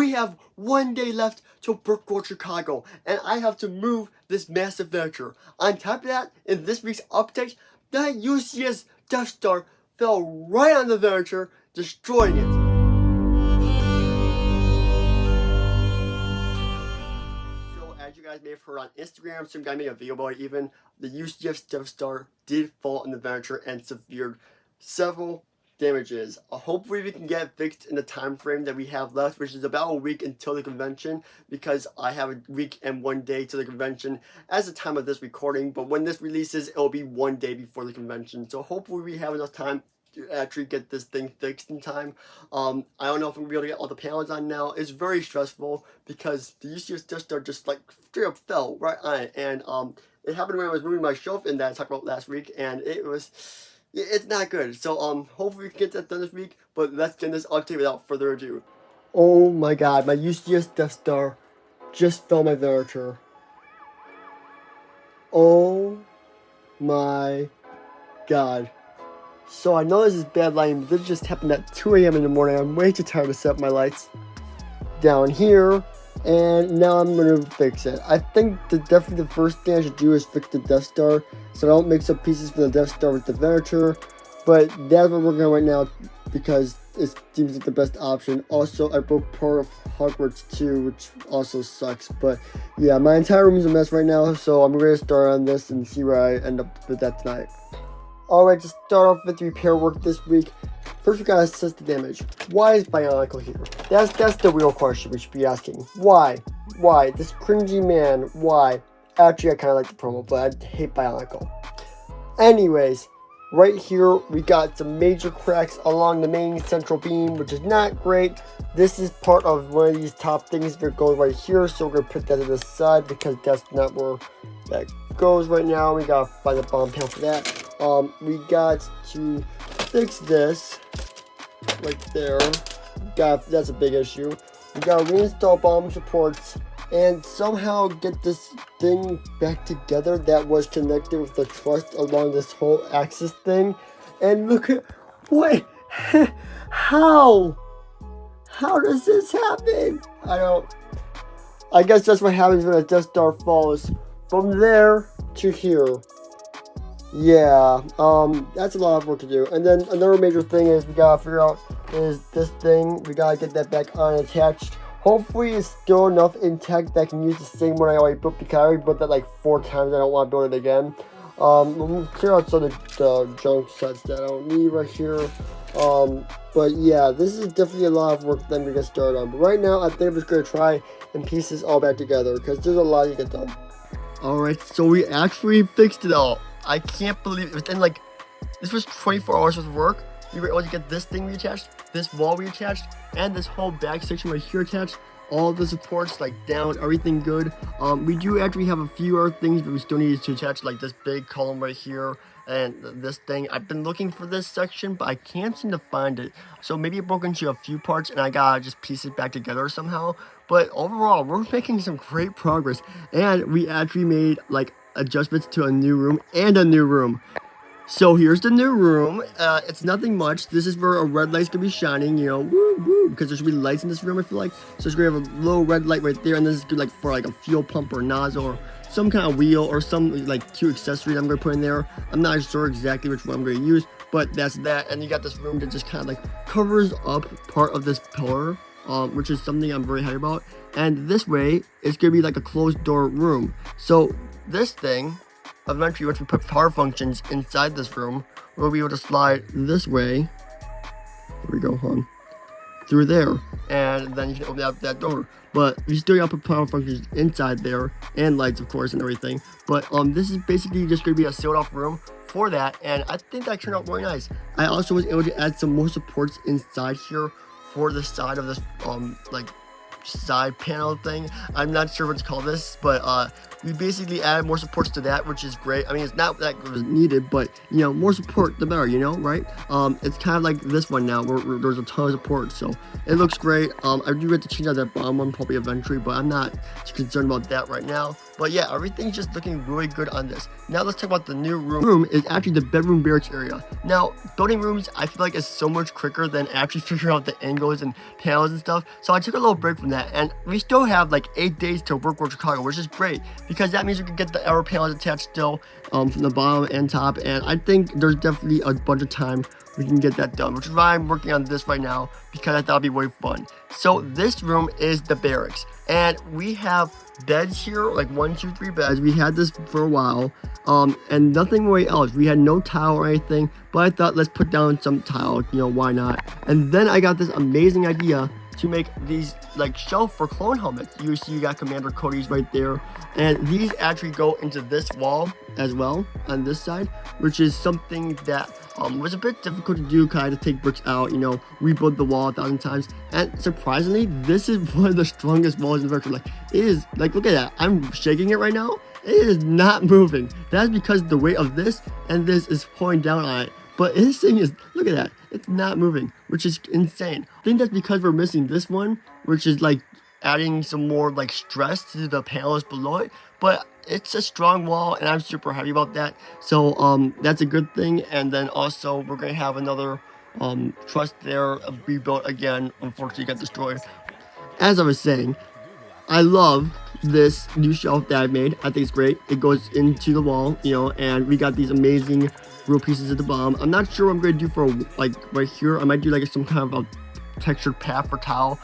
we have 1 day left to Brookwood, Chicago, and I have to move this massive Venator. On top of that, in this week's update, that UCS Death Star fell right on the Venator, destroying it. So, as you guys may have heard on Instagram, some guy made a video about it even, the UCS Death Star did fall on the Venator and severed several damages. Hopefully we can get it fixed in the time frame that we have left, which is about a week until the convention, because I have a week and 1 day to the convention as the time of this recording, but when this releases it'll be 1 day before the convention, so hopefully we have enough time to actually get this thing fixed in time. I don't know if I'm gonna be able to get all the panels on now. It's very stressful because the UCS Death Star just like straight up fell right on it, and it happened when I was moving my shelf in that I talked about last week, and it's not good. So hopefully we can get that done this week, but let's get this update without further ado. Oh my god, my UCS Death Star just fell my Venator. Oh my god. So I know this is bad lighting, but this just happened at 2 a.m. in the morning. I'm way too tired to set up my lights down here, and now I'm going to fix it. I think definitely the first thing I should do is fix the Death Star, so I don't mix up pieces for the Death Star with the Venator, but that's what we're working on right now because it seems like the best option. Also, I broke part of Hogwarts too, which also sucks, but yeah, my entire room is a mess right now, so I'm ready to start on this and see where I end up with that tonight. Alright, to start off with the repair work this week, first we gotta assess the damage. Why is Bionicle here? That's the real question we should be asking. Why? Why? This cringy man, why? Actually, I kinda like the promo, but I hate Bionicle. Anyways, right here we got some major cracks along the main central beam, which is not great. This is part of one of these top things that goes right here, so we're gonna put that to the side because that's not where that goes right now. We gotta find a bomb panel for that. We got to fix this right there. That's a big issue. We gotta reinstall bomb supports and somehow get this thing back together that was connected with the truss along this whole axis thing. And look at what? How does this happen? I guess that's what happens when a Death Star falls from there to here. Yeah, that's a lot of work to do. And then another major thing is we gotta figure out is this thing. We gotta get that back on attached. Hopefully it's still enough intact that I can use the same one I already built, because I already built that like 4 times. I don't want to build it again. We'll clear out some of the junk sets that I don't need right here. But yeah, this is definitely a lot of work then to get started on. But right now, I think I'm just gonna try and piece this all back together because there's a lot to get done. Alright, so we actually fixed it all. I can't believe it. Within like, this was 24 hours worth of work. We were able to get this thing reattached, this wall reattached, and this whole back section right here attached. All the supports like down, everything good. We do actually have a few other things that we still need to attach, like this big column right here and this thing. I've been looking for this section, but I can't seem to find it. So maybe it broke into a few parts and I gotta just piece it back together somehow. But overall, we're making some great progress, and we actually made like adjustments to a new room and a new room. So here's the new room. It's nothing much. This is where a red light's gonna be shining, you know, woo woo, because there should be lights in this room, I feel like. So it's gonna have a little red light right there, and this is good like for like a fuel pump or nozzle or some kind of wheel or some like cute accessory that I'm gonna put in there. I'm not sure exactly which one I'm gonna use, but that's that. And you got this room that just kind of like covers up part of this pillar, which is something I'm very happy about. And this way, it's gonna be like a closed door room. So this thing, eventually, once we put power functions inside this room, we'll be able to slide this way. Here we go, through there, and then you can open up that door. But you still gotta put power functions inside there, and lights, of course, and everything. But this is basically just gonna be a sealed off room for that, and I think that turned out really nice. I also was able to add some more supports inside here for the side of this like side panel thing. I'm not sure what to call this, but we basically added more supports to that, which is great. I mean, it's not that it was needed, but you know, more support the better, you know, right? It's kind of like this one now where there's a ton of support, so it looks great. I do get to change out that bottom one probably eventually, but I'm not too concerned about that right now. But yeah, everything's just looking really good on this. Now let's talk about the new room. The room is actually the bedroom barracks area. Now, building rooms, I feel like is so much quicker than actually figuring out the angles and panels and stuff. So I took a little break from that. that. And we still have like 8 days to work with Chicago, which is great because that means we can get the outer panels attached still from the bottom and top. And I think there's definitely a bunch of time we can get that done, which is why I'm working on this right now because I thought it'd be way fun. So this room is the barracks, and we have beds here, like 1, 2, 3 beds. We had this for a while, and nothing really else. We had no tile or anything, but I thought let's put down some tile, you know, why not? And then I got this amazing idea to make these like shelf for clone helmets. You see you got Commander Cody's right there, and these actually go into this wall as well on this side, which is something that was a bit difficult to do because I had to take bricks out, you know, rebuild the wall 1,000 times. And surprisingly, this is one of the strongest walls in Venator. Like, it is, like, look at that. I'm shaking it right now. It is not moving. That's because the weight of this and this is pulling down on it. But this thing is, look at that. It's not moving, which is insane. I think that's because we're missing this one, which is like adding some more like stress to the panels below it. But it's a strong wall, and I'm super happy about that. So that's a good thing. And then also we're gonna have another truss there rebuilt again. Unfortunately, got destroyed. As I was saying, I love this new shelf that I made. I think it's great. It goes into the wall, you know, and we got these amazing real pieces at the bottom. I'm not sure what I'm going to do for like right here. I might do like some kind of a textured path for tile.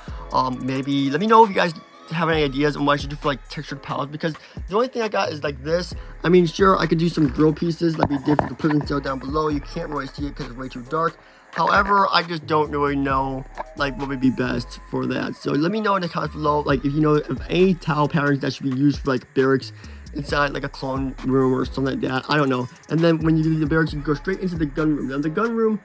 Maybe let me know if you guys have any ideas on what I should do for like textured pallets, because the only thing I got is like this. I mean, sure, I could do some grill pieces like we did for the prison cell down below. You can't really see it because it's way too dark. However, I just don't really know like what would be best for that. So let me know in the comments below, like if you know of any tile patterns that should be used for like barracks inside like a clone room or something like that. I don't know. And then when you do the barracks, you can go straight into the gun room. Now the gun room,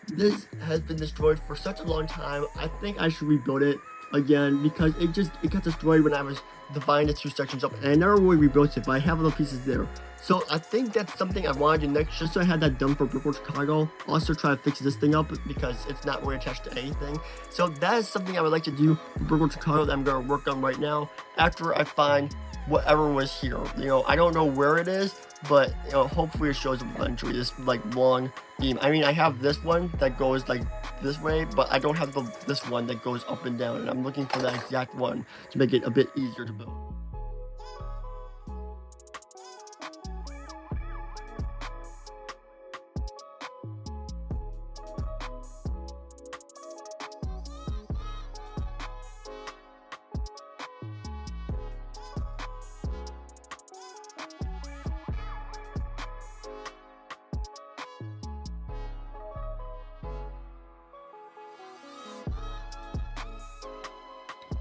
this has been destroyed for such a long time. I think I should rebuild it again because it got destroyed when I was dividing the two sections up, and I never really rebuilt it, but I have little pieces there. So I think that's something I want to do next, just so I had that done for Brickwork Chicago. Also try to fix this thing up because it's not really attached to anything. So that is something I would like to do for Brickwork Chicago that I'm going to work on right now after I find whatever was here. You know, I don't know where it is, but you know, hopefully it shows up eventually. This like long beam. I mean, I have this one that goes like this way, but I don't have this one that goes up and down, and I'm looking for that exact one to make it a bit easier to build.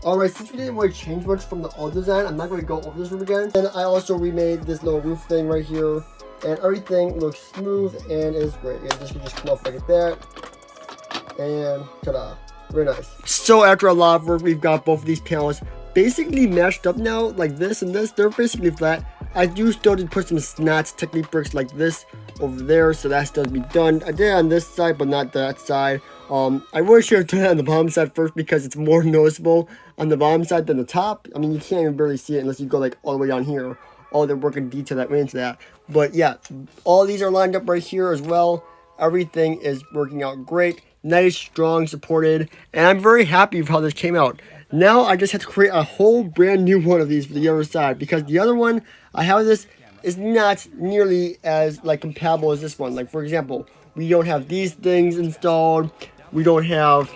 Alright, since we didn't really change much from the old design, I'm not going to go over this room again. And I also remade this little roof thing right here, and everything looks smooth and is great. And this can just come off like that, and ta-da, very nice. So after a lot of work, we've got both of these panels basically matched up now, like this and this. They're basically flat. I do still need to put some snot technique bricks like this over there, so that still to be done. I did it on this side, but not that side. I really should have done it on the bottom side first because it's more noticeable on the bottom side than the top. I mean, you can't even barely see it unless you go like all the way down here. All the work and detail that went into that. But yeah, all these are lined up right here as well. Everything is working out great. Nice, strong, supported. And I'm very happy with how this came out. Now I just have to create a whole brand new one of these for the other side, because the other one I have this is not nearly as like compatible as this one. Like for example, we don't have these things installed. We don't have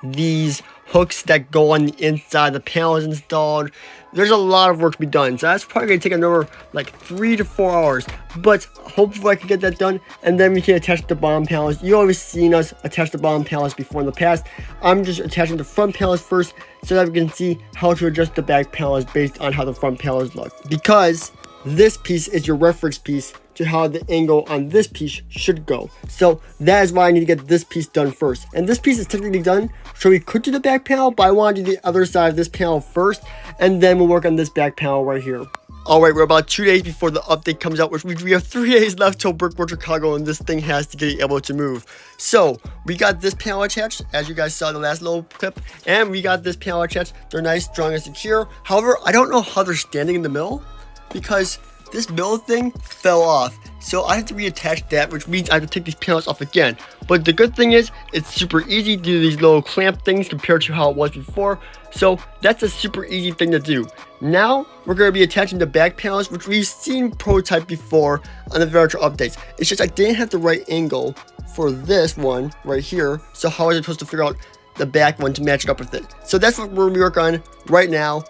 these hooks that go on the inside. The panels installed. There's a lot of work to be done, so that's probably going to take another like 3 to 4 hours, but hopefully I can get that done, and then we can attach the bottom panels. You always seen us attach the bottom panels before in the past. I'm just attaching the front panels first so that we can see how to adjust the back panels based on how the front panels look, because this piece is your reference piece to how the angle on this piece should go. So that is why I need to get this piece done first. And this piece is technically done, so we could do the back panel, but I want to do the other side of this panel first, and then we'll work on this back panel right here. Alright, we're about 2 days before the update comes out, which means we have 3 days left till Brickwork Chicago, and this thing has to get able to move. So, we got this panel attached, as you guys saw in the last little clip, and we got this panel attached. They're nice, strong, and secure. However, I don't know how they're standing in the middle, because this middle thing fell off. So I have to reattach that, which means I have to take these panels off again. But the good thing is, it's super easy to do these little clamp things compared to how it was before. So that's a super easy thing to do. Now, we're going to be attaching the back panels, which we've seen prototype before on the Venator updates. It's just I didn't have the right angle for this one right here. So how was I supposed to figure out the back one to match it up with it? So that's what we're going to be working on right now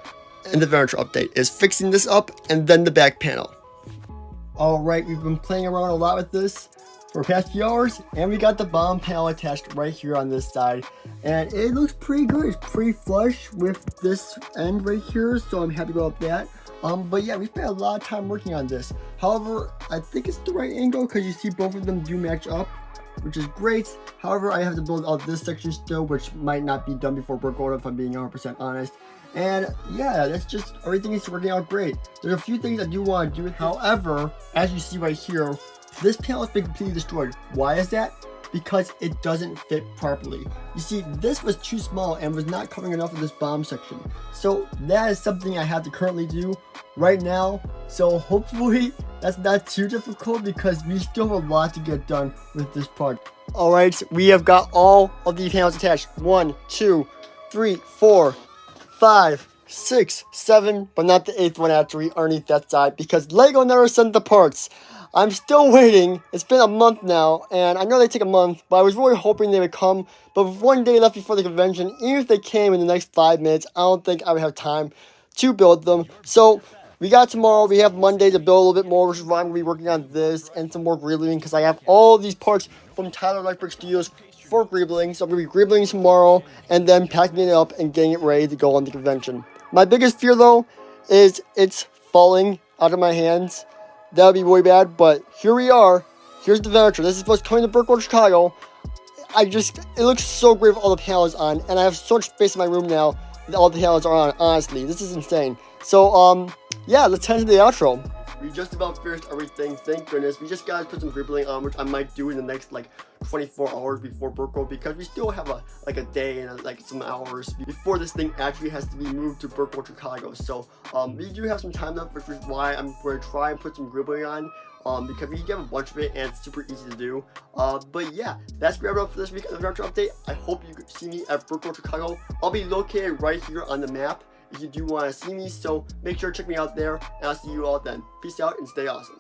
in the Venator update, is fixing this up and then the back panel. Alright, we've been playing around a lot with this for the past few hours, and we got the bomb panel attached right here on this side, and it looks pretty good. It's pretty flush with this end right here, so I'm happy about that. But yeah, we spent a lot of time working on this. However, I think it's the right angle because you see both of them do match up, which is great. However, I have to build out this section still, which might not be done before work order if I'm being 100% honest. And yeah, that's just, everything is working out great. There's a few things I do want to do. However, as you see right here, this panel has been completely destroyed. Why is that? Because it doesn't fit properly. You see, this was too small and was not covering enough of this bomb section. So that is something I have to currently do right now. So hopefully that's not too difficult because we still have a lot to get done with this project. Alright, we have got all of the panels attached. 1, 2, 3, 4, 5, 6, 7, but not the 8th one actually underneath that side because Lego never sent the parts. I'm still waiting. It's been a month now, and I know they take a month, but I was really hoping they would come. But with 1 day left before the convention, even if they came in the next 5 minutes, I don't think I would have time to build them. So we got tomorrow. We have Monday to build a little bit more, which is why I'm going to be working on this and some more greebling because I have all these parts from Tyler Electric Studios for greebling. So I'm going to be greebling tomorrow and then packing it up and getting it ready to go on the convention. My biggest fear, though, is it's falling out of my hands. That would be really bad, but here we are. Here's the Venator. This is supposed to come to Burkle, Chicago. It looks so great with all the panels on, and I have so much space in my room now that all the panels are on, honestly. This is insane. So, yeah, let's head into the outro. We just about finished everything, thank goodness. We just gotta put some greebling on, which I might do in the next, 24 hours before Burkle, because we still have a day and some hours before this thing actually has to be moved to Burkle, Chicago. So we do have some time left, which is why I'm going to try and put some greebling on, because we get a bunch of it and it's super easy to do. But yeah, that's wrap it up for this week of the Venator update. I hope you could see me at Burkle, Chicago. I'll be located right here on the map if you do want to see me, so make sure to check me out there, and I'll see you all then. Peace out and stay awesome.